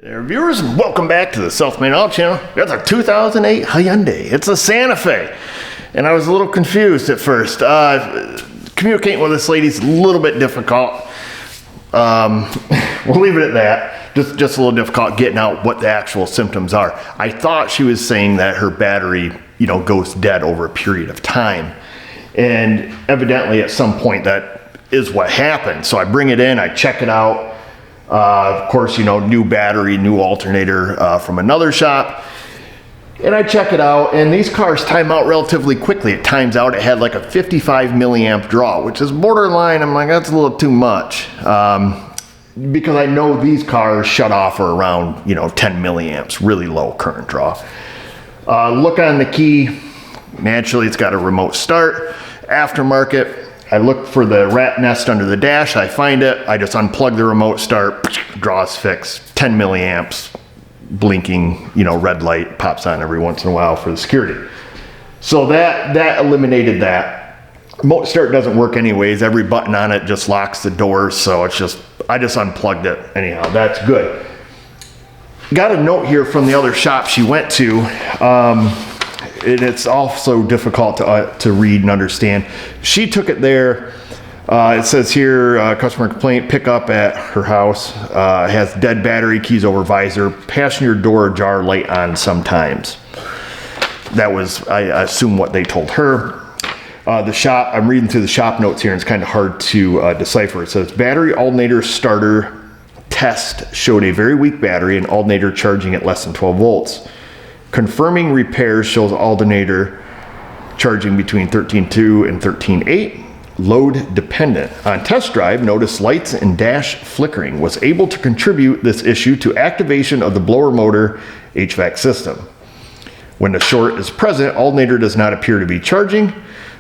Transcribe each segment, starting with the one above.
There, viewers, and welcome back to the Self-Made Auto Channel. That's a 2008 Hyundai. It's a SantaFe. And I was a little confused at first. Communicating with this lady's a little bit difficult. We'll leave it at that. Just a little difficult getting out what the actual symptoms are. I thought she was saying that her battery, goes dead over a period of time. And evidently at some point that is what happened. So I bring it in, I check it out. Of course, new battery, new alternator from another shop. And I check it out, and these cars time out relatively quickly. It times out, it had like a 55 milliamp draw, which is borderline. I'm like, that's a little too much. Because I know these cars shut off for around, 10 milliamps, really low current draw. Look on the key. Naturally, it's got a remote start. Aftermarket. I look for the rat nest under the dash. I find it. I just unplug the remote start. Draw's fixed. 10 milliamps. Blinking, red light pops on every once in a while for the security. So that eliminated that. Remote start doesn't work anyways. Every button on it just locks the doors. So I just unplugged it anyhow. That's good. Got a note here from the other shop she went to. And it's also difficult to read and understand. She took it there. It says here, customer complaint, pick up at her house, has dead battery, keys over visor, passenger door ajar, light on sometimes. That was, I assume, what they told her. The shop, I'm reading through the shop notes here, and it's kind of hard to decipher. It says, battery alternator starter test showed a very weak battery and alternator charging at less than 12 volts. Confirming repairs shows alternator charging between 13.2 and 13.8. Load dependent. On test drive, notice lights and dash flickering. Was able to contribute this issue to activation of the blower motor HVAC system. When the short is present, alternator does not appear to be charging.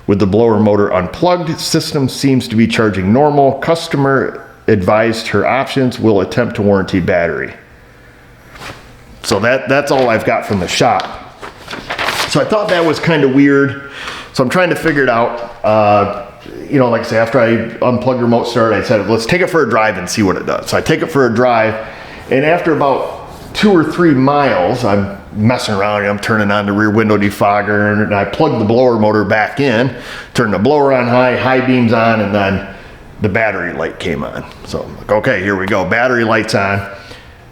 With the blower motor unplugged, system seems to be charging normal. Customer advised her options, will attempt to warranty battery. So that's all I've got from the shop. So I thought that was kind of weird. So I'm trying to figure it out. Like I say, after I unplugged the remote start, I said, let's take it for a drive and see what it does. So I take it for a drive, and after about 2 or 3 miles, I'm messing around. I'm turning on the rear window defogger, and I plug the blower motor back in, turn the blower on high beams on, and then the battery light came on. So I'm like, okay, here we go. Battery light's on.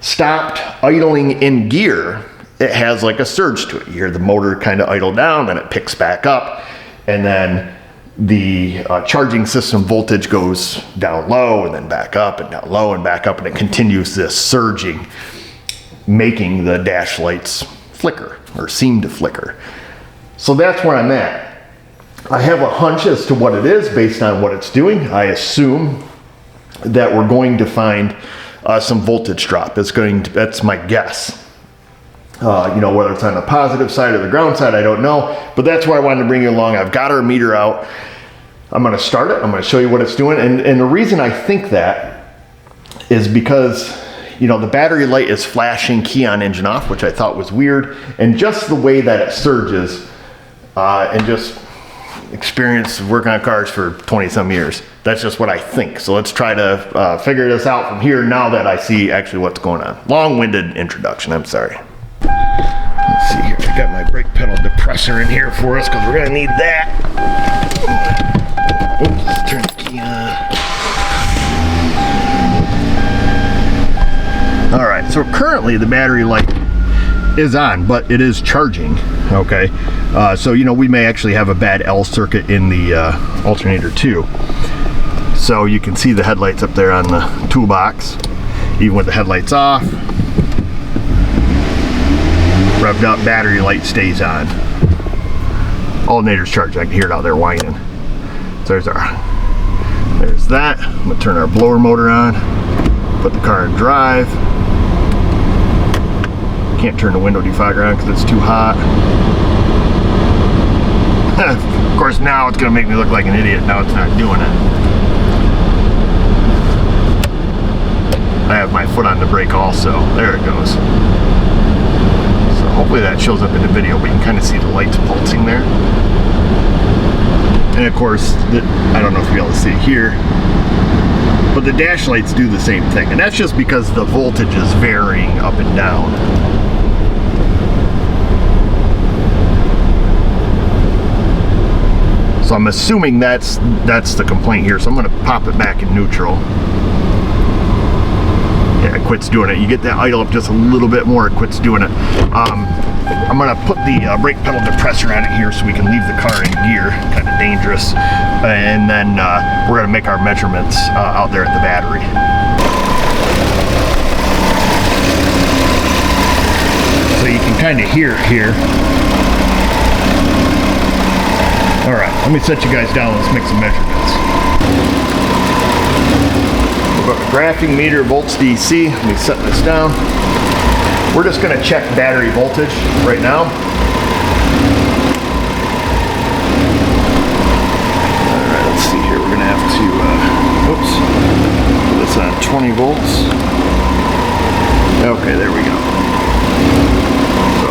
Stopped idling in gear. It has like a surge to it. You hear the motor kind of idle down, then it picks back up, and then the charging system voltage goes down low and then back up and down low and back up, and it continues this surging, making the dash lights flicker or seem to flicker. So that's where I'm at. I have a hunch as to what it is based on what it's doing. I assume that we're going to find some voltage drop. That's my guess. Whether it's on the positive side or the ground side, I don't know, but that's why I wanted to bring you along. I've got our meter out. I'm going to start it. I'm going to show you what it's doing. And the reason I think that is because, the battery light is flashing key on engine off, which I thought was weird. And just the way that it surges, and just experience working on cars for 20 some years. That's just what I think. So let's try to figure this out from here now that I see actually what's going on. Long-winded introduction, I'm sorry. Let's see here, I got my brake pedal depressor in here for us because we're gonna need that. Oops, let's turn the key on. All right, so currently the battery light is on, but it is charging, okay? So, we may actually have a bad L circuit in the alternator too. So you can see the headlights up there on the toolbox, even with the headlights off. Revved up, battery light stays on. Alternator's charged, I can hear it out there whining. So there's that. I'm gonna turn our blower motor on, put the car in drive. Can't turn the window defogger on because it's too hot. Of course, now it's gonna make me look like an idiot. Now it's not doing it. I have my foot on the brake also. There it goes. So hopefully that shows up in the video, but you can kind of see the lights pulsing there. And of course, I don't know if you'll be able to see it here. But the dash lights do the same thing, and that's just because the voltage is varying up and down. So I'm assuming that's the complaint here. So I'm going to pop it back in neutral. Yeah, it quits doing it. You get that idle up just a little bit more, it quits doing it. I'm going to put the brake pedal depressor on it here so we can leave the car in gear. Kind of dangerous. And then we're going to make our measurements out there at the battery. So you can kind of hear it here. All right, let me set you guys down. Let's make some measurements. We've got the graphing meter, volts DC. Let me set this down. We're just going to check battery voltage right now. All right, let's see here. We're going to have to, put this on 20 volts. Okay, there we go.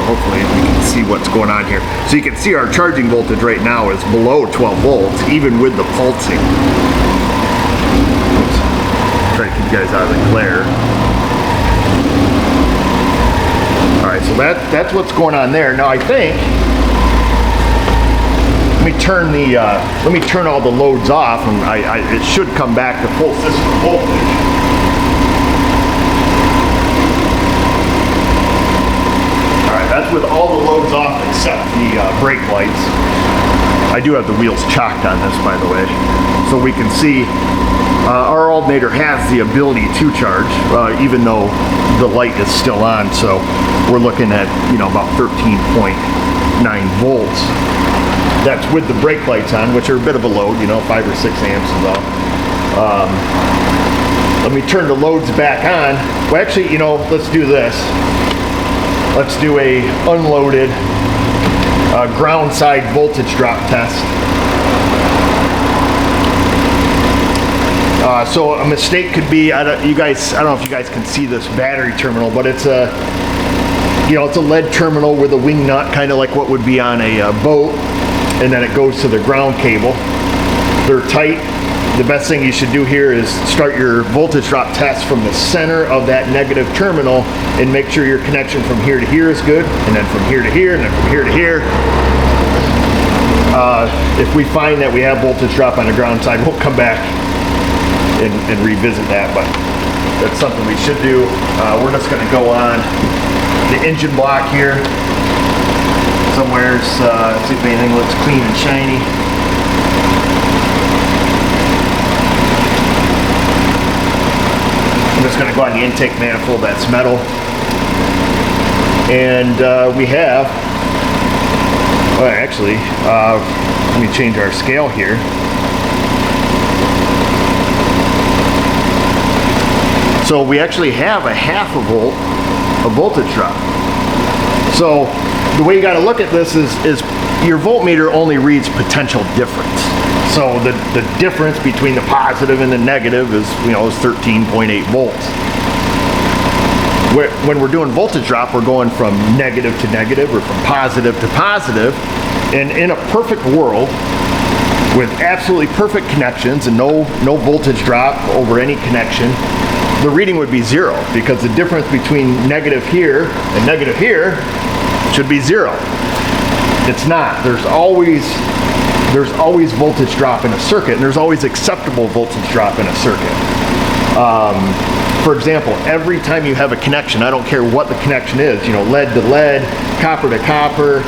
Hopefully we can see what's going on here. So you can see our charging voltage right now is below 12 volts, even with the pulsing. Oops. Try to keep you guys out of the glare. All right, so that's what's going on there. Now I think, let me turn all the loads off, and it should come back to full system voltage. That's with all the loads off except the brake lights. I do have the wheels chalked on this, by the way. So we can see our alternator has the ability to charge, even though the light is still on. So we're looking at, about 13.9 volts. That's with the brake lights on, which are a bit of a load, 5 or 6 amps is all. Let me turn the loads back on. Well, actually, let's do this. Let's do a unloaded ground side voltage drop test. So a mistake could be, I don't know if you guys can see this battery terminal, but it's a, it's a lead terminal with a wing nut, kind of like what would be on a boat, and then it goes to the ground cable. They're tight. The best thing you should do here is start your voltage drop test from the center of that negative terminal and make sure your connection from here to here is good, and then from here to here, and then from here to here. If we find that we have voltage drop on the ground side, we'll come back and revisit that, but that's something we should do. We're just going to go on the engine block here. Somewhere, see if anything looks clean and shiny. I'm just going to go on the intake manifold, that's metal. And we have, actually, let me change our scale here. So we actually have a half a volt of voltage drop. So the way you got to look at this is your voltmeter only reads potential difference. So the difference between the positive and the negative is, is 13.8 volts. When we're doing voltage drop, we're going from negative to negative or from positive to positive. And in a perfect world, with absolutely perfect connections and no voltage drop over any connection, the reading would be 0, because the difference between negative here and negative here should be 0. It's not. There's always voltage drop in a circuit, and there's always acceptable voltage drop in a circuit. For example, every time you have a connection, I don't care what the connection is, lead to lead, copper to copper,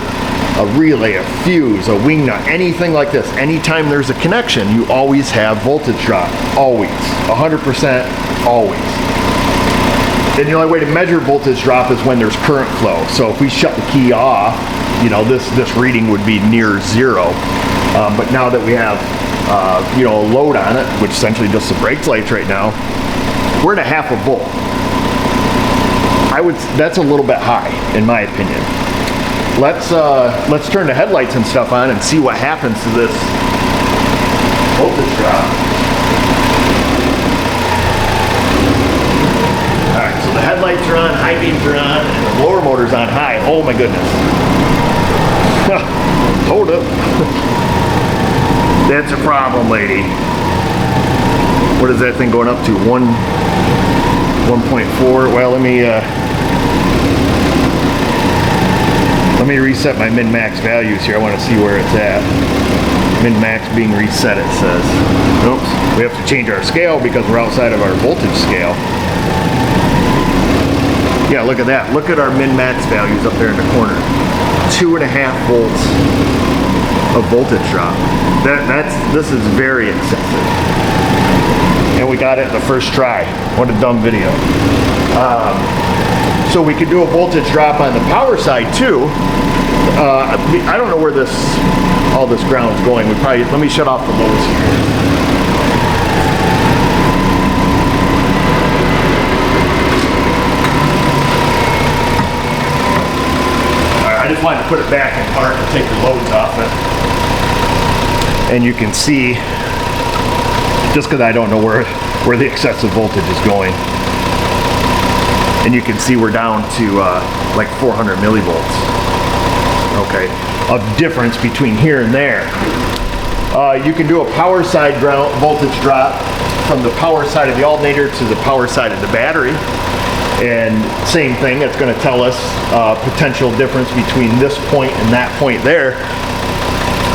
a relay, a fuse, a wing nut, anything like this, anytime there's a connection, you always have voltage drop. Always. 100%, always. And the only way to measure voltage drop is when there's current flow. So if we shut the key off, this reading would be near 0. But now that we have, a load on it, which essentially just the brake lights right now, we're at a half a volt. That's a little bit high, in my opinion. Let's turn the headlights and stuff on and see what happens to this voltage drop. All right, so the headlights are on, high beams are on, and the blower motor's on high. Oh my goodness. Hold up. That's a problem, lady. what is that thing going up to? 1.4. Well, let me reset my min-max values here. I want to see where it's at. Min-max being reset, it says. Oops, we have to change our scale because we're outside of our voltage scale. Yeah, look at that. Look at our min-max values up there in the corner. 2.5 volts of voltage drop. This is very excessive. And we got it the first try. What a dumb video. So we could do a voltage drop on the power side too. I don't know where all this ground's going. Let me shut off the loads here. I just wanted to put it back in park and take the loads off it. And you can see, just because I don't know where the excessive voltage is going. And you can see we're down to like 400 millivolts. Okay, of difference between here and there. You can do a power side ground voltage drop from the power side of the alternator to the power side of the battery. And same thing, it's going to tell us potential difference between this point and that point there,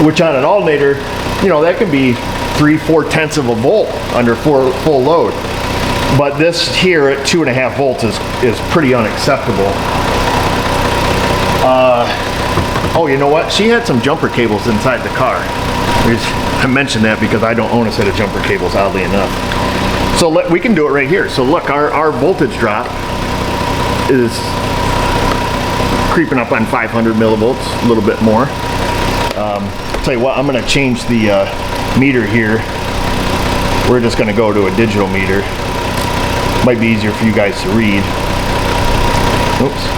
which on an alternator, that can be 3/4 of a volt under full load. But this here at 2.5 volts is pretty unacceptable. Oh, you know what? She had some jumper cables inside the car. I mentioned that because I don't own a set of jumper cables, oddly enough. So we can do it right here. So look, our voltage drop is creeping up on 500 millivolts, a little bit more. Tell you what, I'm going to change the meter here. We're just going to go to a digital meter. Might be easier for you guys to read. Oops.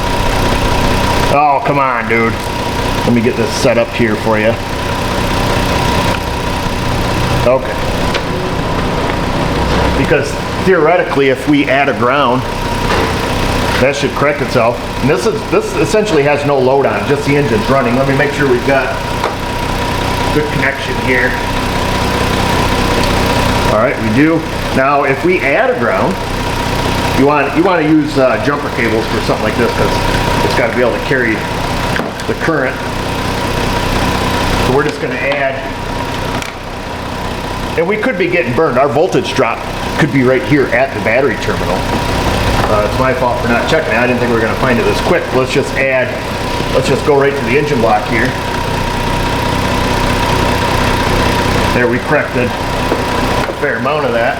Oh, come on, dude. Let me get this set up here for you. Okay. Because theoretically, if we add a ground, that should correct itself. And this essentially has no load on, just the engine's running. Let me make sure we've got good connection here. All right, we do. Now, if we add a ground, you want to use jumper cables for something like this because it's got to be able to carry the current. So we're just going to add, and we could be getting burned. Our voltage drop could be right here at the battery terminal. It's my fault for not checking it. I didn't think we were going to find it this quick. Let's just go right to the engine block here. There, we corrected a fair amount of that.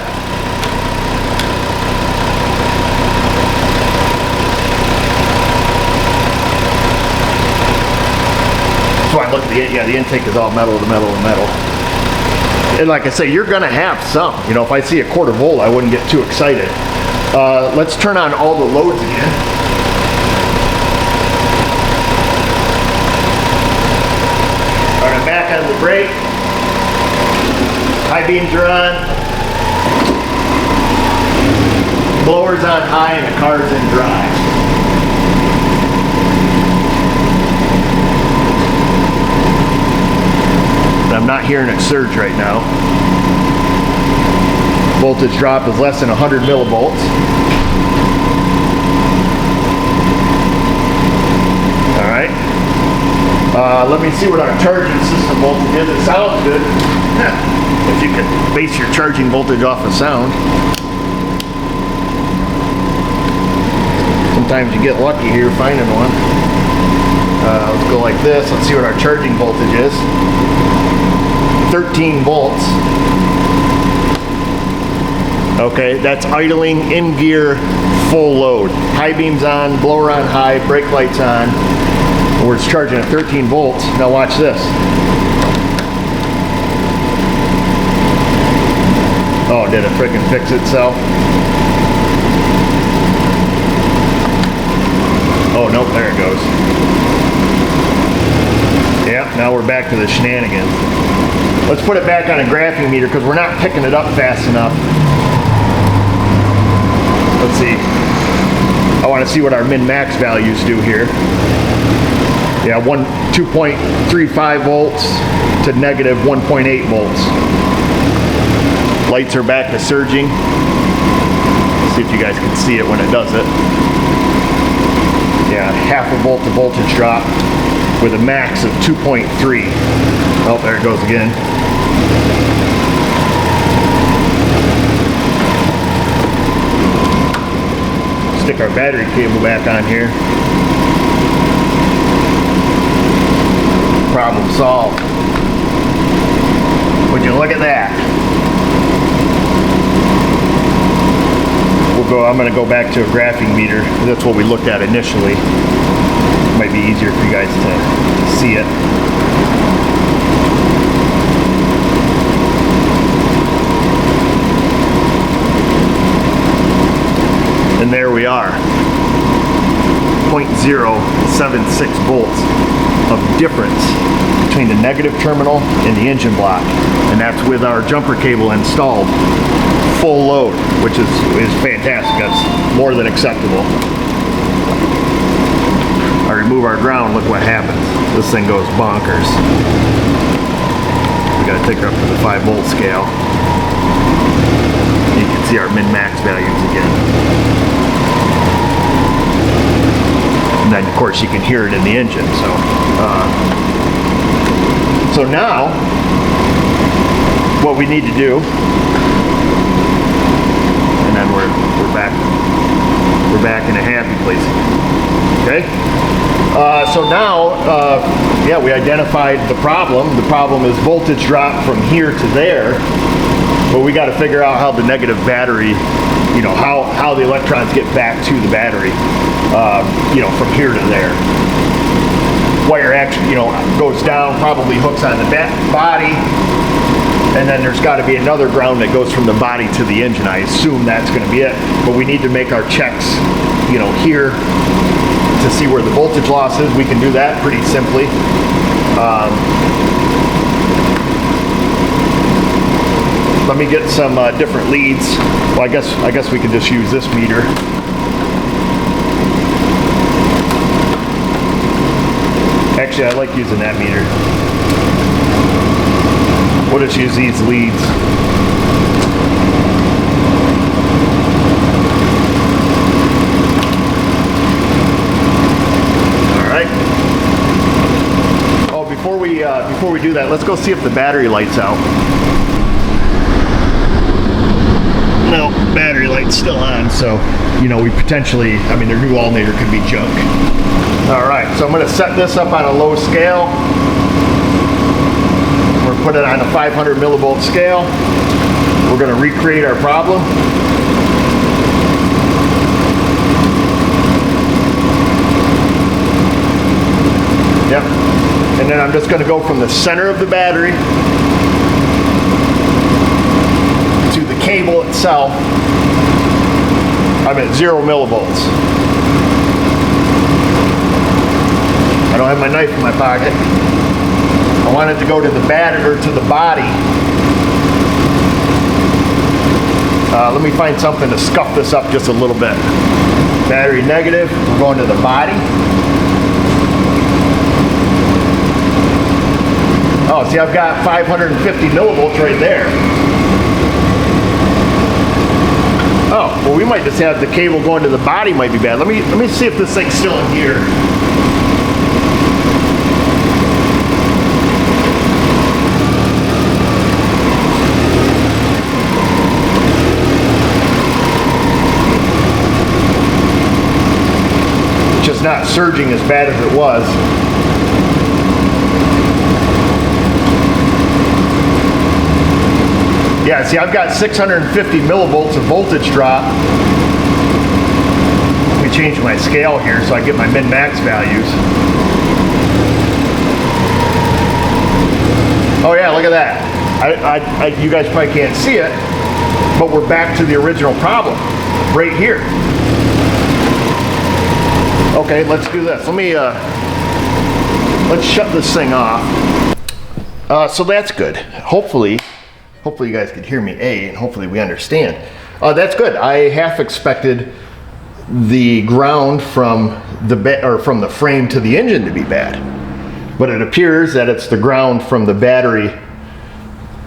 So I look at the intake is all metal to metal to metal. And like I say, you're gonna have some. If I see a 1/4 volt, I wouldn't get too excited. Let's turn on all the loads again. All right, I'm back on the brake. High beams are on. Blower's on high and the car's in dry. I'm not hearing it surge right now. Voltage drop is less than 100 millivolts. All right. Let me see what our charging system voltage is. It sounds good. If you can base your charging voltage off of sound. Sometimes you get lucky here finding one. Let's go like this. Let's see what our charging voltage is. 13 volts. Okay, that's idling, in gear, full load. High beams on, blower on high, brake lights on. We're charging at 13 volts. Now watch this. Oh, did it frickin' fix itself? Oh, nope, there it goes. Yeah, now we're back to the shenanigans. Let's put it back on a graphing meter because we're not picking it up fast enough. Let's see. I want to see what our min-max values do here. Yeah, 2.35 volts to negative 1.8 volts. Lights are back to surging. See if you guys can see it when it does it. Yeah, half a volt to voltage drop with a max of 2.3. Oh, there it goes again. Stick our battery cable back on here. Problem solved. Would you look at that? I'm going to go back to a graphing meter. That's what we looked at initially. Might be easier for you guys to see it. And there we are. 0.076 volts of difference between the negative terminal and the engine block. And that's with our jumper cable installed full load, which is fantastic. That's more than acceptable. I remove our ground, look what happens. This thing goes bonkers. We gotta take her up to the 5 volt scale. You can see our min-max values again. And then of course you can hear it in the engine. So now what we need to do, and then we're back in a happy place. Okay. So now, yeah, we identified the problem. The problem is voltage drop from here to there, but we got to figure out how the negative battery, you know, how the electrons get back to the battery, you know, from here to there. Wire actually, you know, goes down, probably hooks on the body, and then there's got to be another ground that goes from the body to the engine. I assume that's going to be it, but we need to make our checks, you know, here to see where the voltage loss is. We can do that pretty simply. Let me get some different leads. Well, I guess we can just use this meter. Actually, I like using that meter. We'll just use these leads. All right. Oh, before we do that, let's go see if the battery light's out. No, battery light's still on, so you know we potentially, I mean, their new alternator could be junk. All right, so I'm going to set this up on a low scale. We're put it on a 500 millivolt scale. We're going to recreate our problem. Yep. And then I'm just going to go from the center of the battery to the cable itself. I'm at 0 millivolts. I don't have my knife in my pocket. I want it to go to the battery, or to the body. Let me find something to scuff this up just a little bit. Battery negative, we're going to the body. Oh, see, I've got 550 millivolts right there. Oh, well, we might just have the cable going to the body might be bad. Let me see if this thing's still in here. Just not surging as bad as it was. Yeah, see, I've got 650 millivolts of voltage drop. Let me change my scale here so I get my min-max values. Oh yeah, look at that. You guys probably can't see it, but we're back to the original problem right here. Okay, let's do this. Let's shut this thing off. So that's good. Hopefully you guys could hear me, and hopefully we understand. That's good. I half expected the ground from the frame to the engine to be bad, but it appears that it's the ground from the battery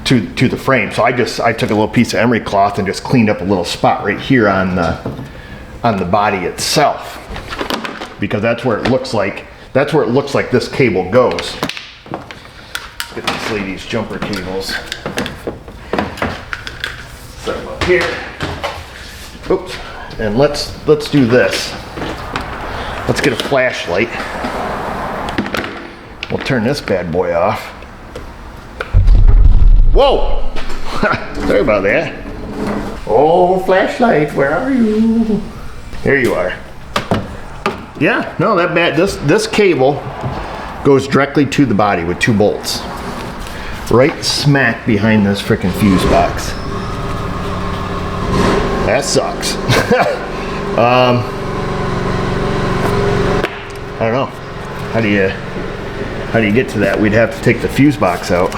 to the frame. So I took a little piece of emery cloth and just cleaned up a little spot right here on the body itself, because that's where it looks like this cable goes. Let's get this lady's jumper cables. Set them up here. Oops. And let's do this. Let's get a flashlight. We'll turn this bad boy off. Whoa! Sorry about that. Oh, flashlight, where are you? There you are. Yeah, no, this cable goes directly to the body with 2 bolts. Right smack behind this frickin' fuse box. That sucks. I don't know. How do you get to that? We'd have to take the fuse box out.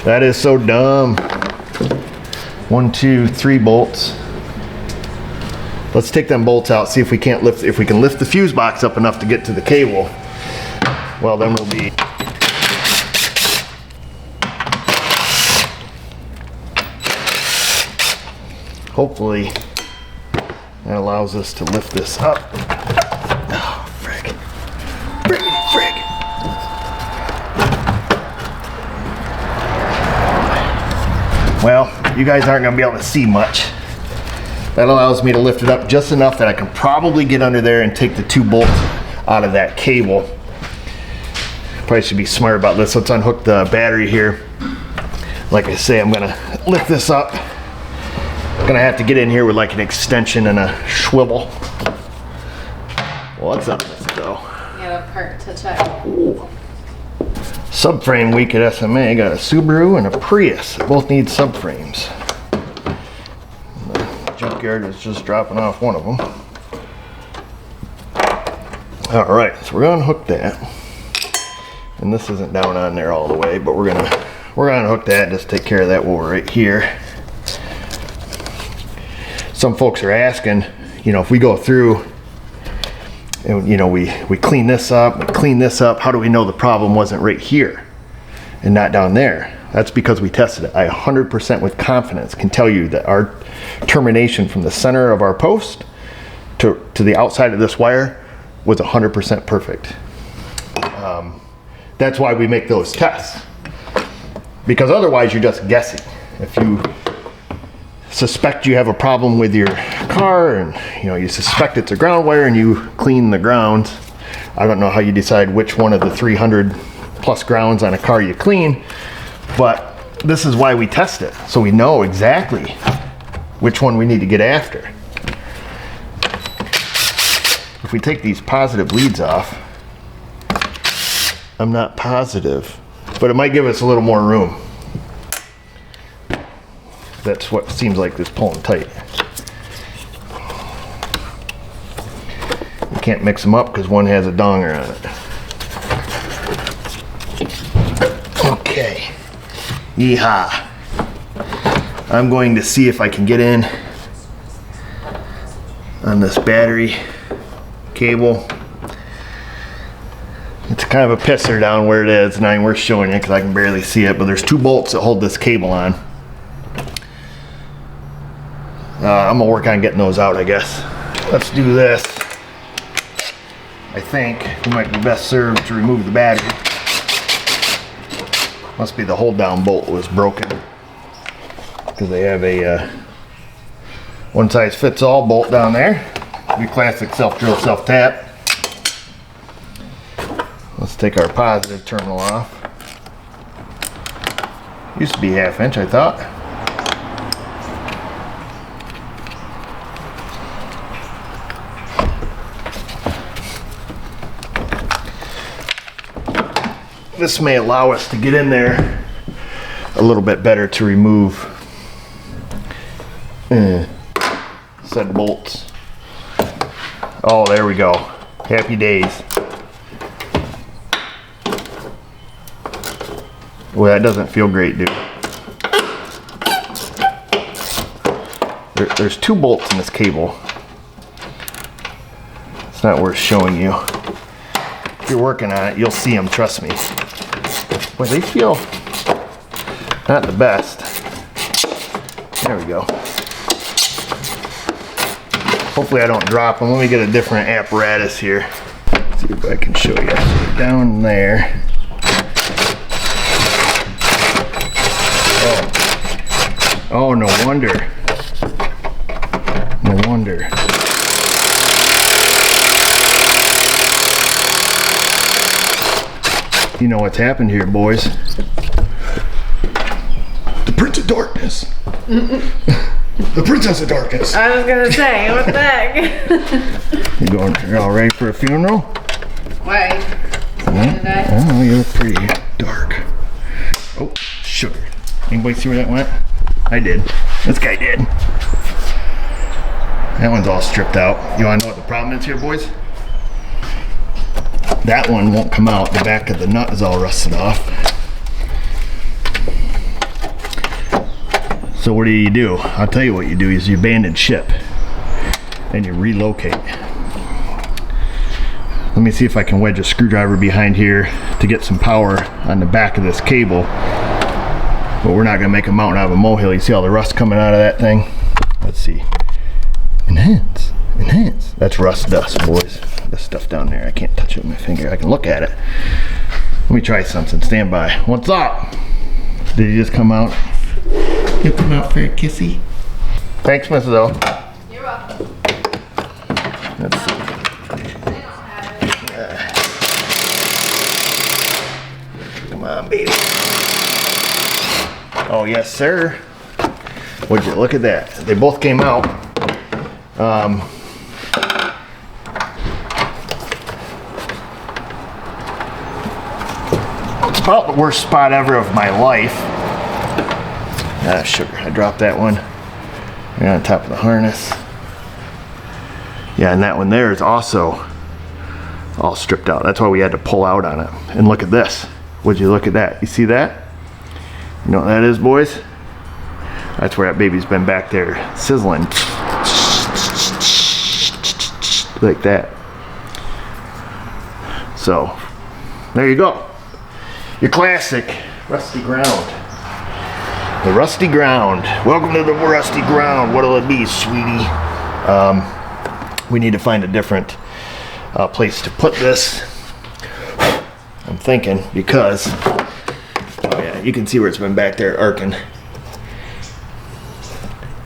That is so dumb. 1, 2, 3 bolts. Let's take them bolts out, see if we can lift the fuse box up enough to get to the cable. Well, then we'll be hopefully that allows us to lift this up. Oh, frick. Frick. Well, you guys aren't going to be able to see much. That allows me to lift it up just enough that I can probably get under there and take the 2 bolts out of that cable. Probably should be smart about this. Let's unhook the battery here. Like I say, I'm going to lift this up. Gonna have to get in here with like an extension and a swivel. What's up, Miss O? Yeah, a part to check. Ooh. Subframe week at SMA. Got a Subaru and a Prius. They both need subframes. The junkyard is just dropping off one of them. All right, so we're gonna hook that. And this isn't down on there all the way, but we're gonna hook that. Just take care of that while we're right here. Some folks are asking, you know, if we go through and, you know, we clean this up, how do we know the problem wasn't right here and not down there? That's because we tested it. I 100% with confidence can tell you that our termination from the center of our post to the outside of this wire was 100% perfect. That's why we make those tests, because otherwise you're just guessing. If you suspect you have a problem with your car and you suspect it's a ground wire and you clean the ground, I don't know how you decide which one of the 300 plus grounds on a car you clean, but this is why we test it, so we know exactly which one we need to get after. If we take these positive leads off, I'm not positive, but it might give us a little more room. That's what seems like is pulling tight. You can't mix them up because one has a donger on it. Okay. Yeehaw. I'm going to see if I can get in on this battery cable. It's kind of a pisser down where it is. Not even worth showing you because I can barely see it, but there's 2 bolts that hold this cable on. I'm gonna work on getting those out, I guess. Let's do this. I think we might be best served to remove the battery. Must be the hold down bolt was broken, because they have a one size fits all bolt down there. We classic self drill, self tap. Let's take our positive terminal off. Used to be 1/2 inch, I thought. This may allow us to get in there a little bit better to remove said bolts. Oh, there we go. Happy days. Well, that doesn't feel great, dude. There's 2 bolts in this cable. It's not worth showing you. If you're working on it, you'll see them, trust me. Boy, they feel not the best. There we go. Hopefully I don't drop them. Let me get a different apparatus here. Let's see if I can show you. Down there. Oh, no wonder. No wonder. You know what's happened here, boys. The Prince of Darkness. The Princess of Darkness. I was gonna say, what the heck? You're all ready for a funeral? Why? Oh, you're pretty dark. Oh, sugar. Anybody see where that went? I did. This guy did. That one's all stripped out. You wanna know what the problem is here, boys? That one won't come out. The back of the nut is all rusted off. So what do? I'll tell you what you do is you abandon ship and you relocate. Let me see if I can wedge a screwdriver behind here to get some power on the back of this cable. But we're not gonna make a mountain out of a molehill. You see all the rust coming out of that thing? Let's see. Enhance. That's rust dust, boys. This stuff down there, I can't touch it with my finger. I can look at it. Let me try something. Stand by. What's up? Did he just come out? He'll come out for a kissy. Thanks, Mrs. O. You're welcome. Let's see. They don't have it. Come on, baby. Oh, yes, sir. Would you look at that? They both came out. It's about the worst spot ever of my life. Ah, sugar. I dropped that one. Right on top of the harness. Yeah, and that one there is also all stripped out. That's why we had to pull out on it. And look at this. Would you look at that? You see that? You know what that is, boys? That's where that baby's been back there sizzling. Like that. So, there you go. Your classic rusty ground. The rusty ground. Welcome to the rusty ground. What'll it be, sweetie? We need to find a different place to put this. I'm thinking because, oh yeah, you can see where it's been back there arcing.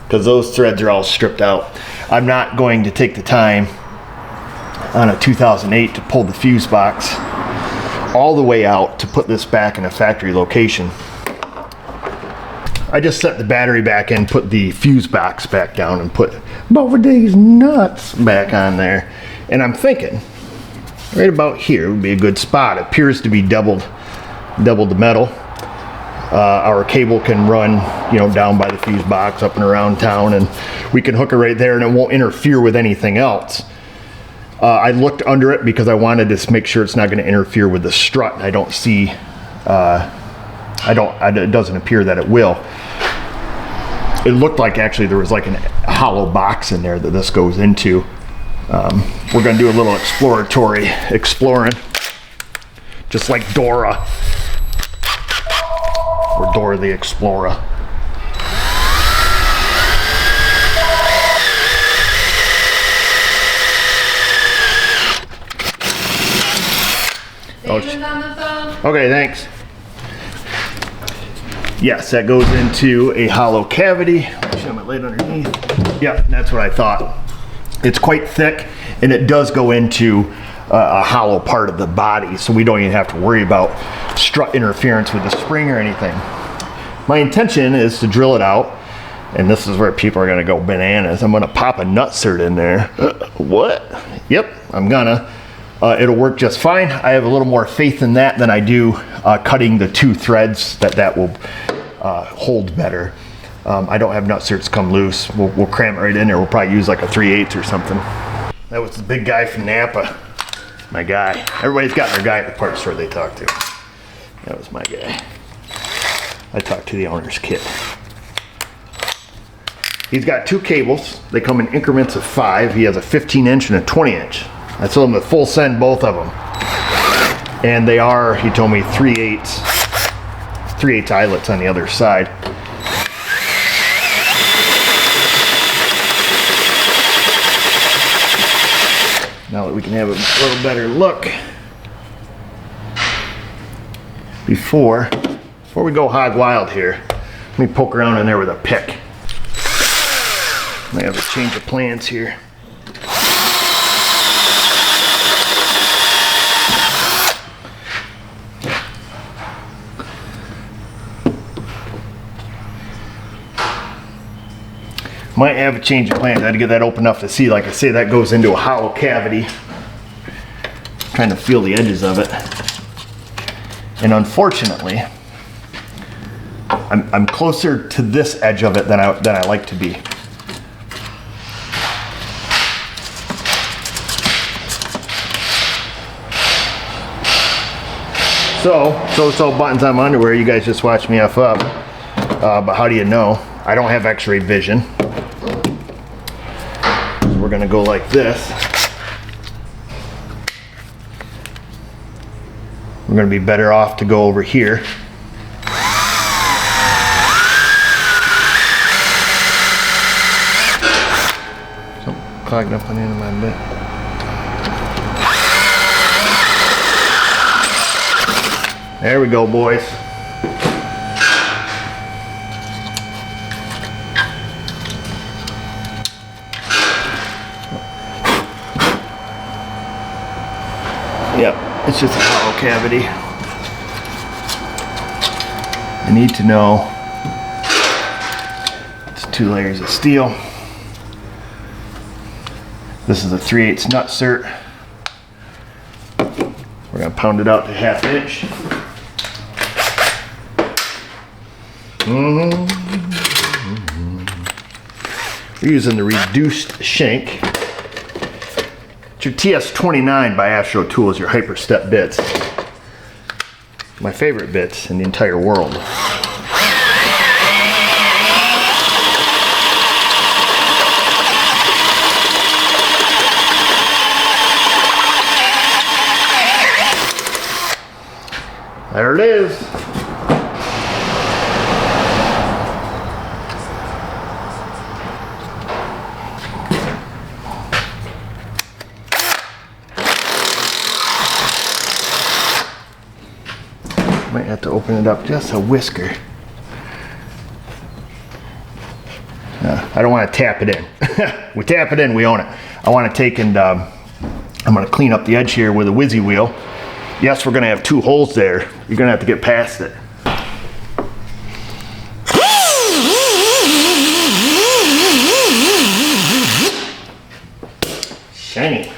Because those threads are all stripped out. I'm not going to take the time on a 2008 to pull the fuse box all the way out to put this back in a factory location. I just set the battery back in, put the fuse box back down, and put both of these nuts back on there. And I'm thinking, right about here would be a good spot. It appears to be doubled the metal. Our cable can run, you know, down by the fuse box, up and around town, and we can hook it right there, and it won't interfere with anything else. I looked under it because I wanted to make sure it's not going to interfere with the strut. I don't see. It doesn't appear that it will. It looked like actually there was like a hollow box in there that this goes into. We're going to do a little exploring, just like Dora. Or Dora the Explorer. David's on the phone. Okay, thanks. Yes, that goes into a hollow cavity. Show my lid underneath. Yeah, that's what I thought. It's quite thick, and it does go into a hollow part of the body, so we don't even have to worry about strut interference with the spring or anything. My intention is to drill it out, and this is where people are gonna go bananas. I'm gonna pop a nutsert in there. What? Yep, I'm gonna. It'll work just fine. I have a little more faith in that than I do cutting the two threads that will hold better. I don't have nutserts come loose. We'll cram it right in there. We'll probably use like a 3/8 or something. That was the big guy from Napa. My guy. Everybody's got their guy at the parts store they talk to. That was my guy. I talked to the owner's kid. He's got two cables. They come in increments of 5. He has a 15-inch and a 20-inch. I told him to full send both of them. And they are, he told me, 3/8 3/8 eyelets on the other side. Now that we can have a little better look before we go hog wild here, let me poke around in there with a pick. I have a change of plans here. Might have a change of plans. I had to get that open enough to see. Like I say, that goes into a hollow cavity. Trying to feel the edges of it. And unfortunately, I'm closer to this edge of it than I like to be. So buttons on my underwear. You guys just watch me F up. But how do you know? I don't have x-ray vision. We're gonna go like this. We're gonna be better off to go over here. Something clogged up on the end of my bit. There we go, boys. Yep, it's just a hollow cavity. I need to know it's 2 layers of steel. This is a 3/8 nutsert. We're gonna pound it out to 1/2 inch. We're using the reduced shank. It's your TS29 by Astro Tools, your hyper step bits. My favorite bits in the entire world. There it is. Might have to open it up just a whisker. I don't want to tap it in. We tap it in, we own it. I want to take and I'm going to clean up the edge here with a whizzy wheel. Yes, we're going to have 2 holes there. You're going to have to get past it. Shiny.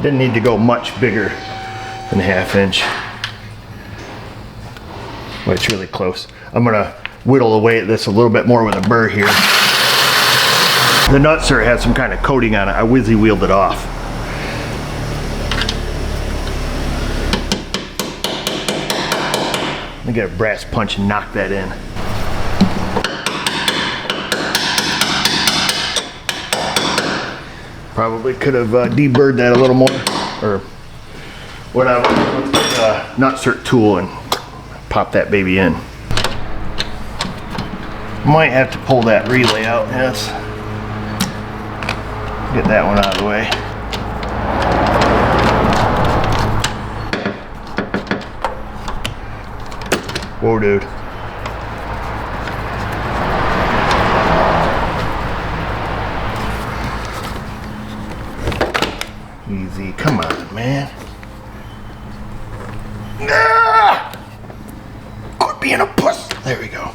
Didn't need to go much bigger than 1/2 inch. Well, it's really close. I'm gonna whittle away at this a little bit more with a burr here. The nutsert had some kind of coating on it. I whizzy wheeled it off. Let me get a brass punch and knock that in. Probably could have deburred that a little more, or whatever. Let's get a nutsert tool and pop that baby in. Might have to pull that relay out, yes. Get that one out of the way. Whoa, dude. Easy, come on, man. Ah! Quit being a puss. There we go.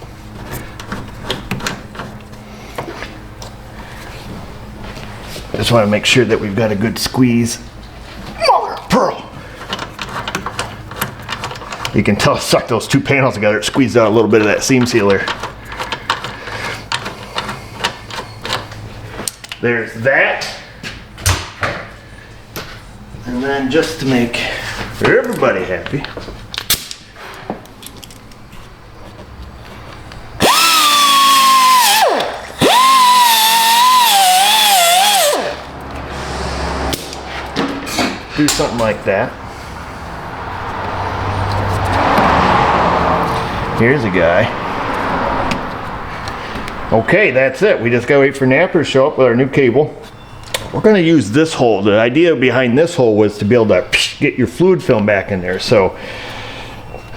Just want to make sure that we've got a good squeeze. Mother of pearl. You can tell, suck those 2 panels together, it squeezed out a little bit of that seam sealer. There's that. And then just to make everybody happy, something like that. Here's a guy. Okay, that's it. We just gotta wait for Napper to show up with our new cable. We're gonna use this hole. The idea behind this hole was to be able to get your fluid film back in there. So,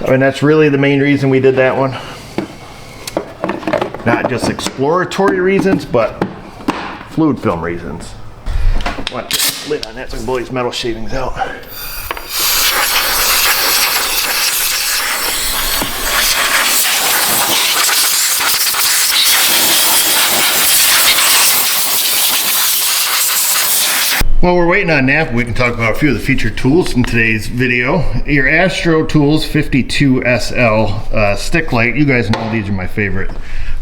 I mean, that's really the main reason we did that one. Not just exploratory reasons, but fluid film reasons. Watch this lid on that so I can blow these metal shavings out. While we're waiting on Nap, we can talk about a few of the featured tools in today's video. Your Astro Tools 52SL stick light. You guys know these are my favorite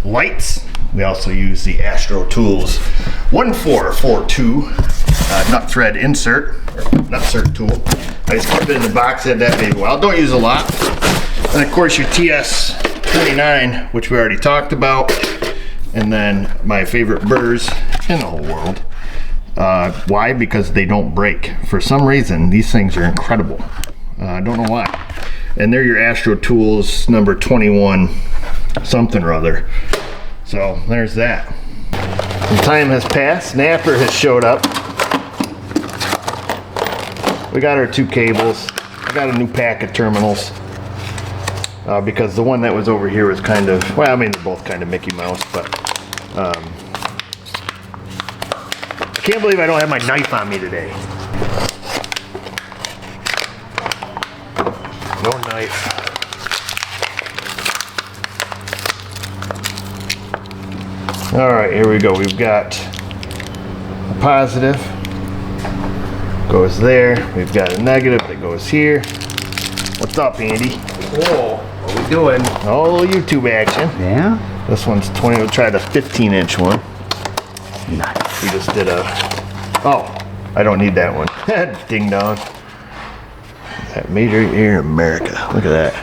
lights. We also use the Astro Tools 1442 nut thread insert, or nut insert tool. I just keep it in the box, had that baby while. Don't use a lot. And of course your TS29, which we already talked about. And then my favorite burrs in the whole world. Why? Because they don't break. For some reason, these things are incredible. I don't know why. And they're your Astro Tools number 21 something or other. So there's that. Some time has passed. Napper has showed up. We got our 2 cables. I got a new pack of terminals. Because the one that was over here was kind of, well, I mean, they're both kind of Mickey Mouse, but I can't believe I don't have my knife on me today. No knife. All right, here we go. We've got a positive, goes there. We've got a negative that goes here. What's up, Andy? Whoa, what are we doing? Oh, a little YouTube action. Yeah? This one's 20, we'll try the 15-inch one. Nice. We just did a, oh, I don't need that one. Ding dong. That major here in America. Look at that.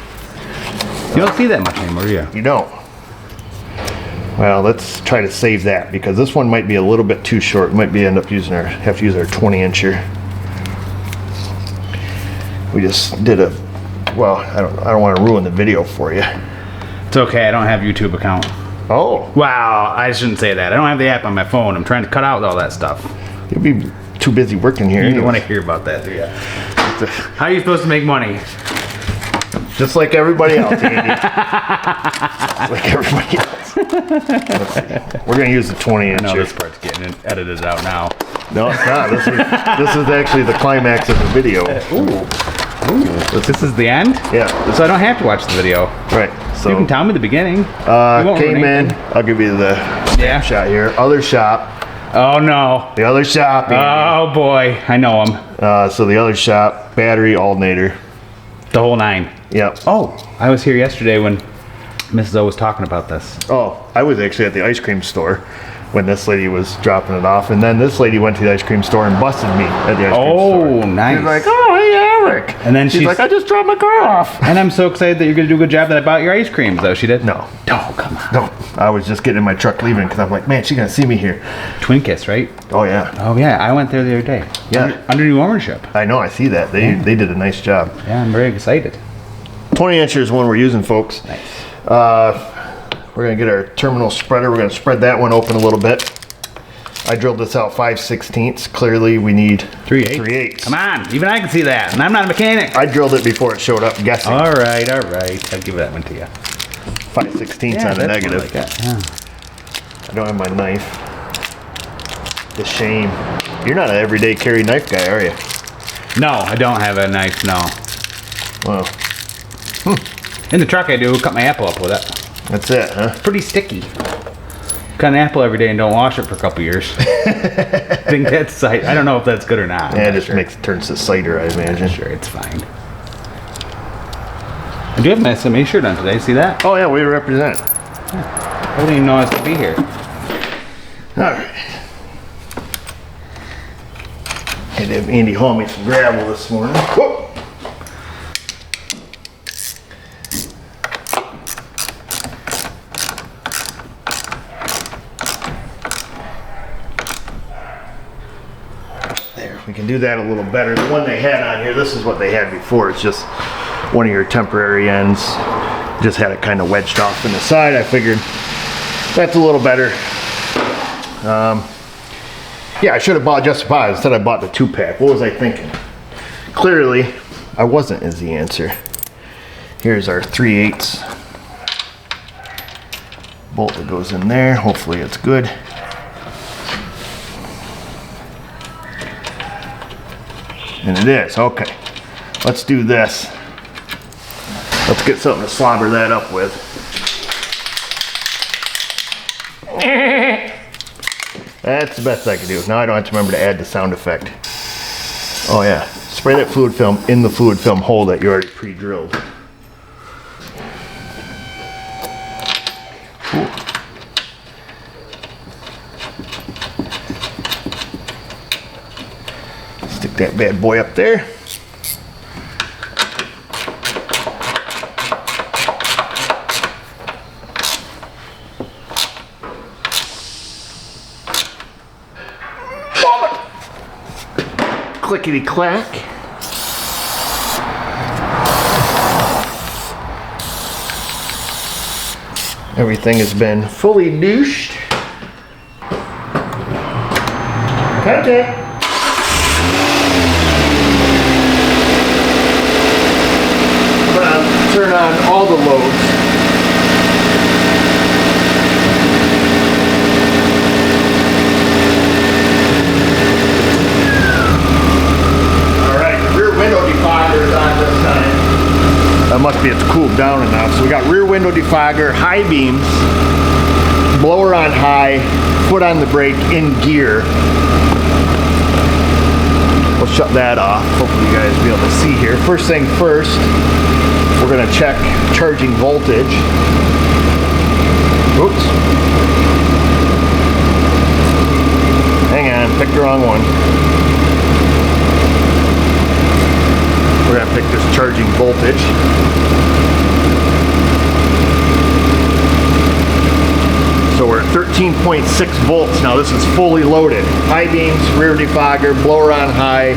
You don't see that much anymore, do you? You don't. Well, let's try to save that because this one might be a little bit too short. We might be have to use our 20-incher. We just did a, well, I don't want to ruin the video for you. It's okay, I don't have a YouTube account. Oh. Wow, I shouldn't say that. I don't have the app on my phone. I'm trying to cut out all that stuff. You'll be too busy working here. You don't anyways. want to hear about that, do you? How are you supposed to make money? Just like everybody else, Andy. Like everybody else. Let's see. We're going to use the 20-incher. No, this part's getting edited out now. No, it's not. This is actually the climax of the video. Ooh. This is the end? Yeah. So I don't have to watch the video. Right. So You can tell me the beginning. came in. I'll give you the snapshot here. Other shop. Oh no. The other shop. Andy. Oh boy, I know him. So the other shop, battery, alternator. The whole 9. Yep. Oh, I was here yesterday when Mrs. O was talking about this. Oh, I was actually at the ice cream store when this lady was dropping it off, and then this lady went to the ice cream store and busted me at the ice cream store. Oh, nice. She's like, oh, hey, Eric. And then she's like, I just dropped my car off. And I'm so excited that you're going to do a good job that I bought your ice creams, though. She did? No. Oh, come on. No. I was just getting in my truck leaving because I'm like, man, she's going to see me here. Twin Kiss, right? Oh, yeah. Oh, yeah. I went there the other day. Yeah. Under new ownership. I know. I see that. They did a nice job. Yeah, I'm very excited. 20-incher is one we're using, folks. Nice. We're going to get our terminal spreader. We're going to spread that one open a little bit. I drilled this out 5/16. Clearly, we need 3/8. Come on. Even I can see that. And I'm not a mechanic. I drilled it before it showed up, guessing. All right. I'll give that one to you. 5/16 on a negative. Like that. Yeah. I don't have my knife. The shame. You're not an everyday carry knife guy, are you? No, I don't have a knife, no. Well, In the truck I do. Cut my apple up with it. that's it, huh? Pretty sticky. Cut an apple every day and don't wash it for a couple years. I think that's, I don't know if that's good or not. Yeah, it just turns to cider, I imagine. Sure, it's fine. I do have my SMA shirt on today. See that? Oh, yeah, we represent. I didn't even know I was to be here. All right. Had to have Andy haul me some gravel this morning. Whoa! There, we can can do that a little better. The one they had on here, this is what they had before. It's just one of your temporary ends. Just had it kind of wedged off in the side. I figured that's a little better. Yeah, I should have bought just about. Instead I bought the 2-pack. What was I thinking? Clearly, I wasn't is the answer. Here's our 3/8 bolt that goes in there. Hopefully it's good. And it is. Okay. Let's do this. Let's get something to slobber that up with. That's the best I can do. Now I don't have to remember to add the sound effect. Oh yeah. Spray that fluid film in the fluid film hole that you already pre-drilled. Ooh. Stick that bad boy up there. Clickety clack. Everything has been fully douched. Contact. I'm gonna turn on all the loads. That must be it's cooled down enough. So we got rear window defogger, high beams, blower on high, foot on the brake, in gear. We'll shut that off. Hopefully you guys will be able to see here. First thing first, we're gonna check charging voltage. Oops. Hang on, picked the wrong one. We're gonna pick this charging voltage. So we're at 13.6 volts. Now this is fully loaded. High beams, rear defogger, blower on high,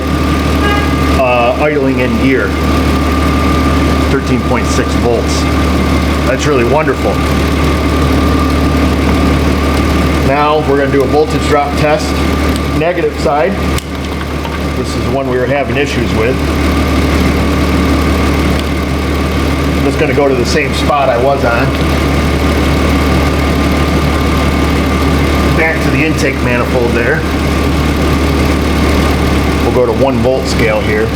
idling in gear. 13.6 volts. That's really wonderful. Now we're gonna do a voltage drop test. Negative side. This is the one we were having issues with. I'm just going to go to the same spot I was on. Back to the intake manifold there. We'll go to 1 volt scale here.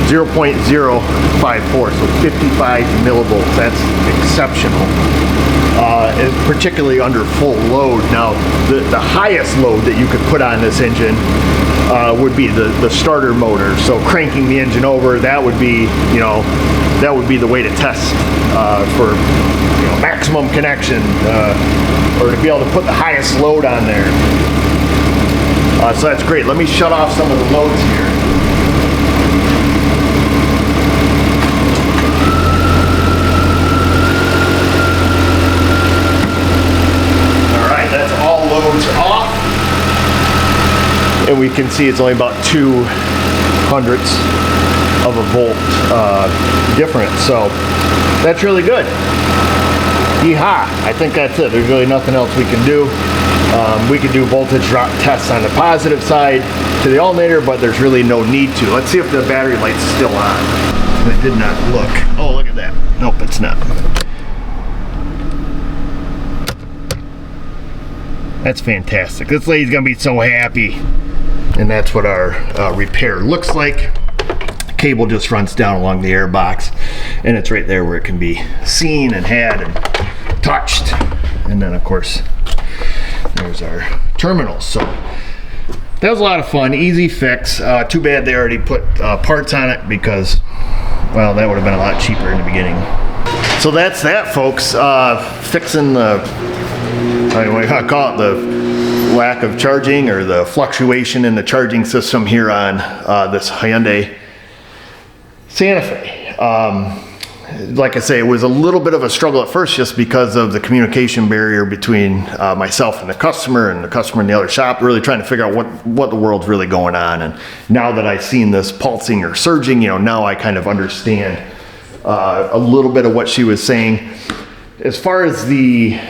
0.054, so 55 millivolts. That's exceptional. And particularly under full load. Now, the highest load that you could put on this engine would be the starter motor. So cranking the engine over, that would be, that would be the way to test for maximum connection, or to be able to put the highest load on there. So that's great. Let me shut off some of the loads here. Off, and we can see it's only about 0.02 of a volt difference, so that's really good. Yeehaw! I think that's it. There's really nothing else we can do. We can do voltage drop tests on the positive side to the alternator, but there's really no need to. Let's see if the battery light's still on. I did not look. Oh, look at that. Nope, it's not. That's fantastic. This lady's gonna be so happy. And that's what our repair looks like. The cable just runs down along the air box, and it's right there where it can be seen and had and touched. And then of course, there's our terminals. So that was a lot of fun, easy fix. Too bad they already put parts on it because, well, that would have been a lot cheaper in the beginning. So that's that, folks. Fixing the, I call it the lack of charging or the fluctuation in the charging system here on this Hyundai SantaFe. like I say, it was a little bit of a struggle at first just because of the communication barrier between myself and the customer in the other shop, really trying to figure out what the world's really going on. And now that I've seen this pulsing or surging, now I kind of understand a little bit of what she was saying. As far as the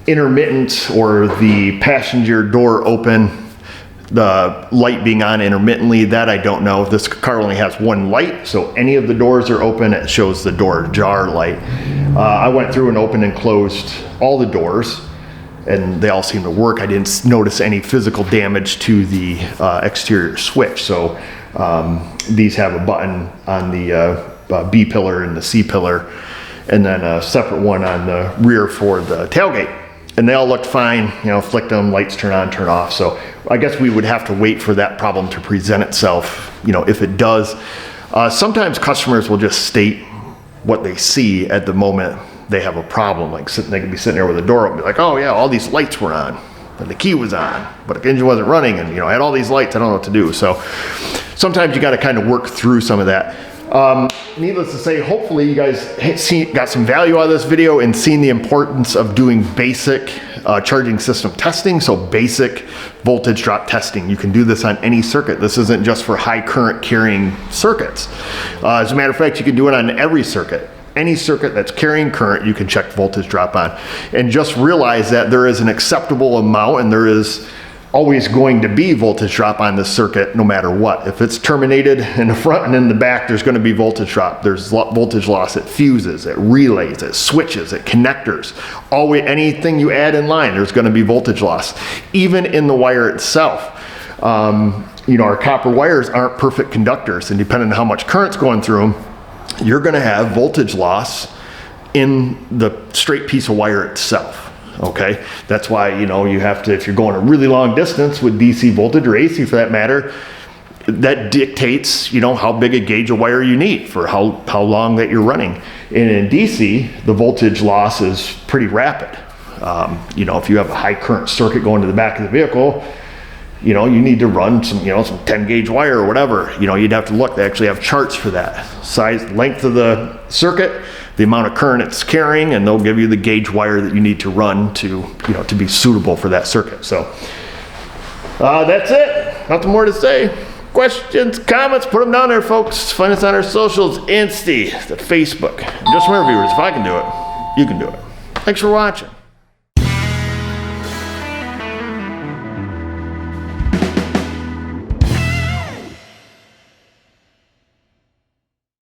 intermittent or the passenger door open, the light being on intermittently, that I don't know. This car only has one light, so any of the doors are open. It shows the door jar light. I went through and opened and closed all the doors, and they all seem to work. I didn't notice any physical damage to the exterior switch. So these have a button on the B pillar and the C pillar, and then a separate one on the rear for the tailgate. And they all looked fine, flicked them, lights turn on, turn off. So I guess we would have to wait for that problem to present itself, if it does. Sometimes customers will just state what they see at the moment they have a problem. Like they can be sitting there with the door open, be like, oh yeah, all these lights were on, and the key was on, but the engine wasn't running, and I had all these lights, I don't know what to do. So sometimes you got to kind of work through some of that. Needless to say, hopefully you guys got some value out of this video and seen the importance of doing basic charging system testing. So basic voltage drop testing. You can do this on any circuit. This isn't just for high current carrying circuits. As a matter of fact, you can do it on every circuit. Any circuit that's carrying current, you can check voltage drop on. And just realize that there is an acceptable amount, and there is always going to be voltage drop on this circuit no matter what. If it's terminated in the front and in the back, there's going to be voltage drop. There's voltage loss at fuses, at relays, at switches, at connectors. Always, anything you add in line, there's going to be voltage loss. Even in the wire itself. Our copper wires aren't perfect conductors, and depending on how much current's going through them, you're going to have voltage loss in the straight piece of wire itself. Okay, that's why you have to, if you're going a really long distance with DC voltage or AC for that matter, that dictates how big a gauge of wire you need for how long that you're running. And in DC, the voltage loss is pretty rapid. If you have a high current circuit going to the back of the vehicle, you need to run some 10 gauge wire or whatever. You'd have to look. They actually have charts for that. Size, length of the circuit, the amount of current it's carrying, and they'll give you the gauge wire that you need to run to be suitable for that circuit. So that's it. Nothing more to say. Questions, comments, put them down there, folks. Find us on our socials, Insta, the Facebook. And just remember, viewers, if I can do it, you can do it. Thanks for watching.